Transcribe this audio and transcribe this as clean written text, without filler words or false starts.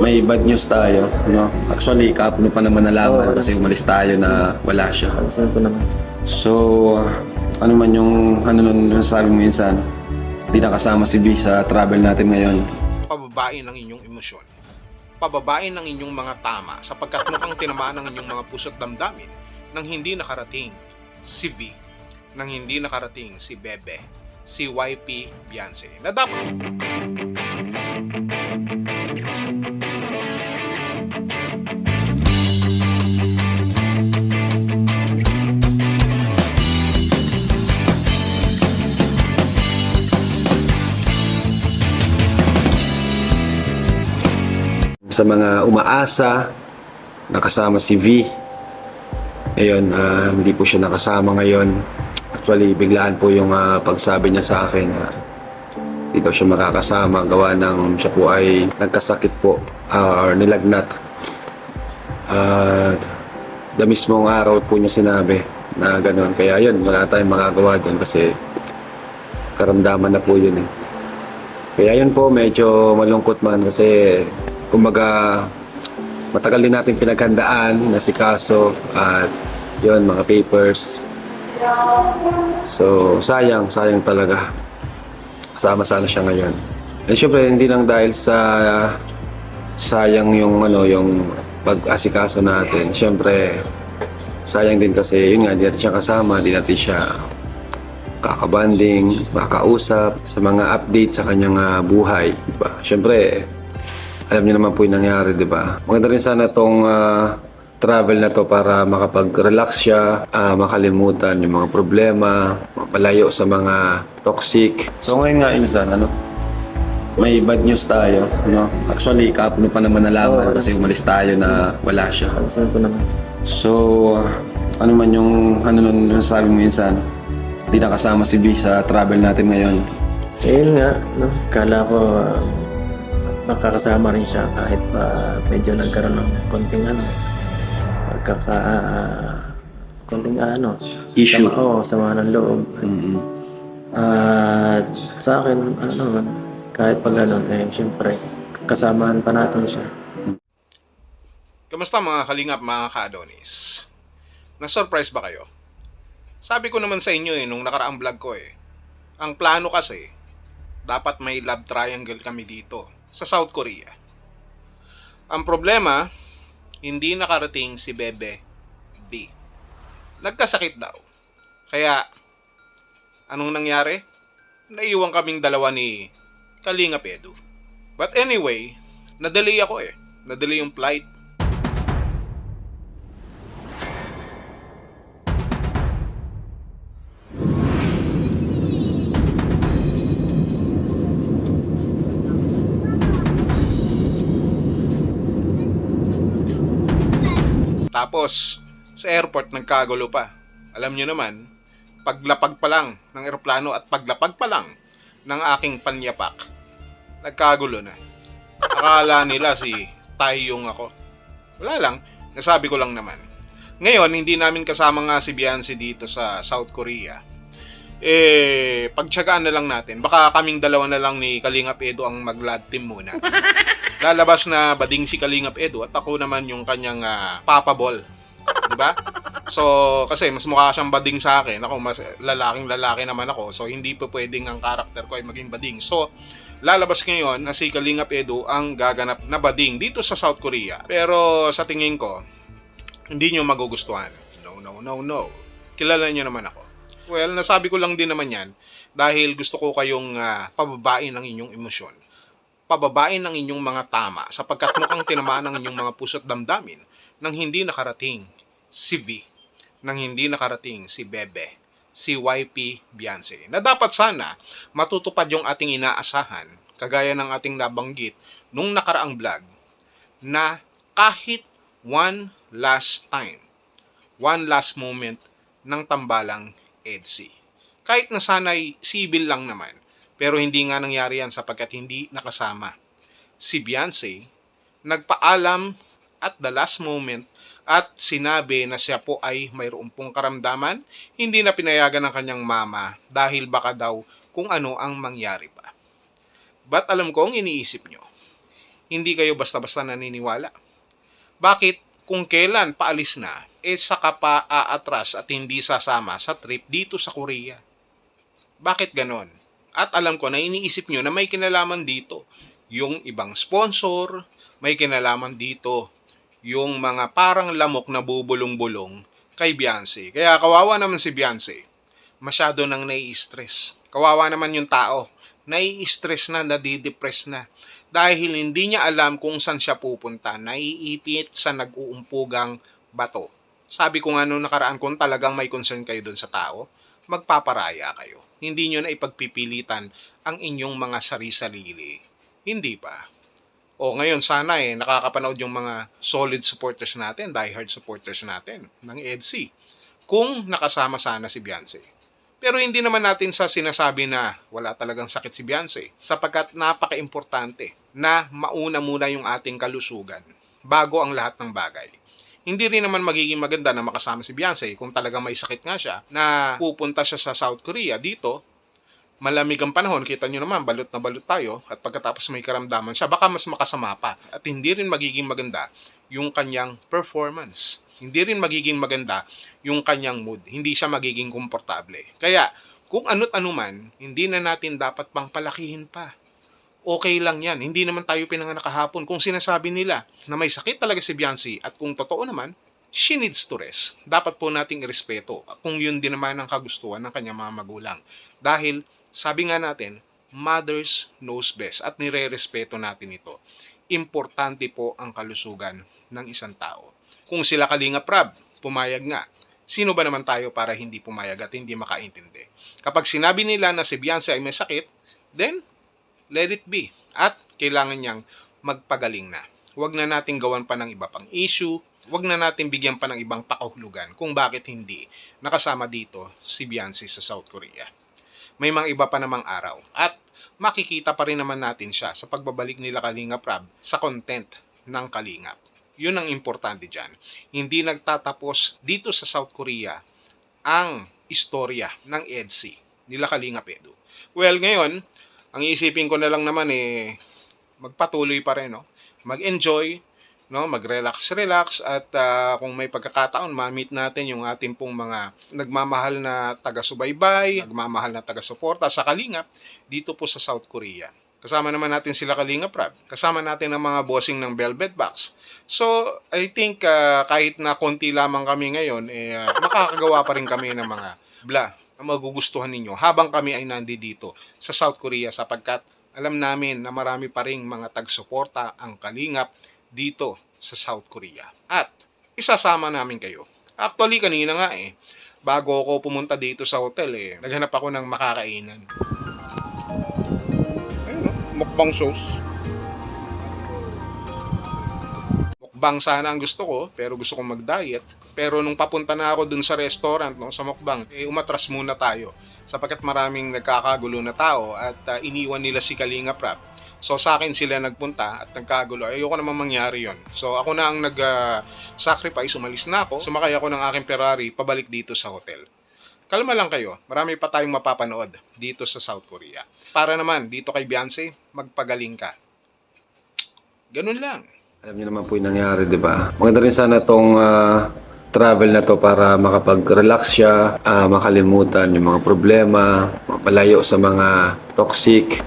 May bad news tayo, no? Actually, kahapon pa naman nalaman kasi umalis tayo na wala siya. Pansin ko naman. So, ano man yung nun sabi mo minsan, di nakasama si V sa travel natin ngayon. Pababain ang inyong emosyon. Pababain ang inyong mga tama sapagkat mukhang tinamaan ang inyong mga puso't damdamin nang hindi nakarating si V, nang hindi nakarating si Bebe, si YP Beyonce. Na dapat Sa mga umaasa, nakasama si V. Ngayon, hindi po siya nakasama ngayon. Actually, biglaan po yung pagsabi niya sa akin na hindi daw siya makakasama gawa ng siya po ay nagkasakit po or nilagnat. At the mismong araw po niya sinabi na gano'n. Kaya yun, wala tayong magagawa dyan kasi karamdaman na po yun eh. Kaya yun po, medyo malungkot man kasi kumbaga matagal din natin pinaghandaan, nasikaso at yun, mga papers. So, sayang talaga. Kasama sana siya ngayon. And syempre, hindi lang dahil sa sayang yung yung pag-asikaso natin. Syempre, sayang din kasi yun nga, di natin siya kasama, di natin siya kakabanding, makausap sa mga update sa kanyang buhay, diba? Syempre, alam niyo naman po yung nangyari, diba? Maganda rin sana tong travel na to para makapag-relax siya, makalimutan yung mga problema, mapalayo sa mga toxic. So ngayon nga insan, may bad news tayo, no? Actually, kahapon pa naman nalaman kasi umalis tayo na wala siya. Pansin ko naman. So, ano man yung nun sabi mo minsan, di nakasama si V sa travel natin ngayon. Ayun nga, no? Kala ko makakasama rin siya kahit pa medyo nagkaroon ng konting konting Issue. Sama ng loob. At sa akin, naman, kahit pag siyempre, kasamaan pa natin siya. kamusta mga kalingap, mga ka-Adonis? Na-surprise ba kayo? Sabi ko naman sa inyo nung nakaraang vlog ko ang plano kasi, dapat may love triangle kami dito sa South Korea. Ang problema, hindi nakarating si Bebe B. Nagkasakit daw. Kaya, anong nangyari? Naiwan kaming dalawa ni Kalingap Edu. But anyway, nadelay ako Nadelay yung flight. Tapos, sa airport nagkagulo pa. Alam nyo naman, paglapag pa lang ng eroplano at paglapag pa lang ng aking panyapak, nagkagulo na. Akala nila si Taeyong ako. Wala lang, nasabi ko lang naman. Ngayon, hindi namin kasama nga si Beyonce dito sa South Korea. Pagtsagaan na lang natin. Baka kaming dalawa na lang ni Kalingap Edu ang mag-lad team muna. Lalabas na bading si Kalingap Edu at ako naman yung kanyang papabol. Diba? So, kasi mas mukha siyang bading sa akin. Ako, mas lalaking-lalaki naman ako. So, hindi pa pwedeng ang karakter ko ay maging bading. So, lalabas ngayon na si Kalingap Edu ang gaganap na bading dito sa South Korea. Pero sa tingin ko, hindi nyo magugustuhan. No. Kilala nyo naman ako. Well, nasabi ko lang din naman yan dahil gusto ko kayong pababain ng inyong emosyon. Pababain ng inyong mga tama sapagkat mukhang tinamaan ng inyong mga puso't damdamin nang hindi nakarating si V, nang hindi nakarating si Bebe, si YP Beyonce. Na dapat sana matutupad yung ating inaasahan, kagaya ng ating nabanggit nung nakaraang vlog, na kahit one last time, one last moment ng tambalang EDSI. Kahit na sana'y civil lang naman, pero hindi nga nangyari yan sapagkat hindi nakasama si Beyonce. Nagpaalam at the last moment at sinabi na siya po ay mayroon pong karamdaman, hindi na pinayagan ng kanyang mama dahil baka daw kung ano ang mangyari pa. But alam ko ang iniisip nyo, hindi kayo basta-basta naniniwala. Bakit kung kailan paalis na, saka pa aatras at hindi sasama sa trip dito sa Korea? Bakit ganon? At alam ko na iniisip nyo na may kinalaman dito yung ibang sponsor, may kinalaman dito yung mga parang lamok na bubulong-bulong kay Beyonce. Kaya kawawa naman si Beyonce. Masyado nang nai-stress. Kawawa naman yung tao. Nai-stress na, nadidepress na. Dahil hindi niya alam kung saan siya pupunta. Naiipit sa nag-uumpugang bato. Sabi ko nga nung nakaraan, kung talagang may concern kayo dun sa tao, magpaparaya kayo. Hindi nyo na ipagpipilitan ang inyong mga sari-sarili. Hindi pa. O ngayon sana nakakapanood yung mga solid supporters natin, diehard supporters natin ng EDC. Kung nakasama sana si Beyonce. Pero hindi naman natin sa sinasabi na wala talagang sakit si Beyonce sapagkat napaka-importante na mauna muna yung ating kalusugan bago ang lahat ng bagay. Hindi rin naman magiging maganda na makasama si Beyonce kung talagang may sakit nga siya na pupunta siya sa South Korea. Dito, malamig ang panahon, kita nyo naman, balot na balot tayo at pagkatapos may karamdaman siya, baka mas makasama pa. At hindi rin magiging maganda yung kanyang performance. Hindi rin magiging maganda yung kanyang mood. Hindi siya magiging komportable. Kaya, kung ano't ano man, hindi na natin dapat pang palakihin pa. Okay lang yan. Hindi naman tayo pinanganak kahapon. Kung sinasabi nila na may sakit talaga si Beyonce at kung totoo naman, she needs to rest. Dapat po nating irespeto kung yun din naman ang kagustuhan ng kanyang mga magulang. Dahil, sabi nga natin, mothers knows best at nire-respeto natin ito. Importante po ang kalusugan ng isang tao. Kung sila Kalingap Rab, pumayag nga. Sino ba naman tayo para hindi pumayag at hindi makaintindi? Kapag sinabi nila na si Beyonce ay may sakit, then let it be. At kailangan niyang magpagaling na. Huwag na natin gawan pa ng iba pang issue. Huwag na natin bigyan pa ng ibang pakahulugan kung bakit hindi nakasama dito si Beyonce sa South Korea. May mga iba pa namang araw. At makikita pa rin naman natin siya sa pagbabalik nila Kalingap Rab sa content ng Kalingap. Yun ang importante dyan. Hindi nagtatapos dito sa South Korea ang istorya ng EDC nila Kalingap Edu. Well, ngayon, ang iisipin ko na lang naman magpatuloy pa rin, no? Mag-enjoy, no? Mag-relax at kung may pagkakataon, ma-meet natin yung ating pong mga nagmamahal na taga-subaybay, nagmamahal na taga-suporta sa Kalingap dito po sa South Korea. Kasama naman natin sila Kalingap Rab. Kasama natin ang mga bossing ng Velvet Box. So, I think kahit na konti lamang kami ngayon, makakagawa pa rin kami ng mga na magugustuhan ninyo habang kami ay nandito sa South Korea sapagkat alam namin na marami pa ring mga tag-suporta ang Kalingap dito sa South Korea. At isasama namin kayo. Actually, kanina nga bago ako pumunta dito sa hotel naghanap ako ng makakainan. Ayun, mukbang sauce. Mukbang sana ang gusto ko, pero gusto kong mag-diet. Pero nung papunta na ako dun sa restaurant, no, sa mukbang, umatras muna tayo. Sapagkat maraming nagkakagulo na tao at iniwan nila si Kalingap Rab. So sa akin sila nagpunta at nagkagulo. Ayoko naman mangyari yon. So ako na ang nag-sacrifice, umalis na ako. Sumakay ako ng aking Ferrari pabalik dito sa hotel. Kalma lang kayo, marami pa tayong mapapanood dito sa South Korea. Para naman dito kay Beyonce, magpagaling ka. Ganun lang. Alam niyo naman po yung nangyari, di ba? Maganda rin sana itong travel na to para makapag-relax siya, makalimutan yung mga problema, mapalayo sa mga toxic.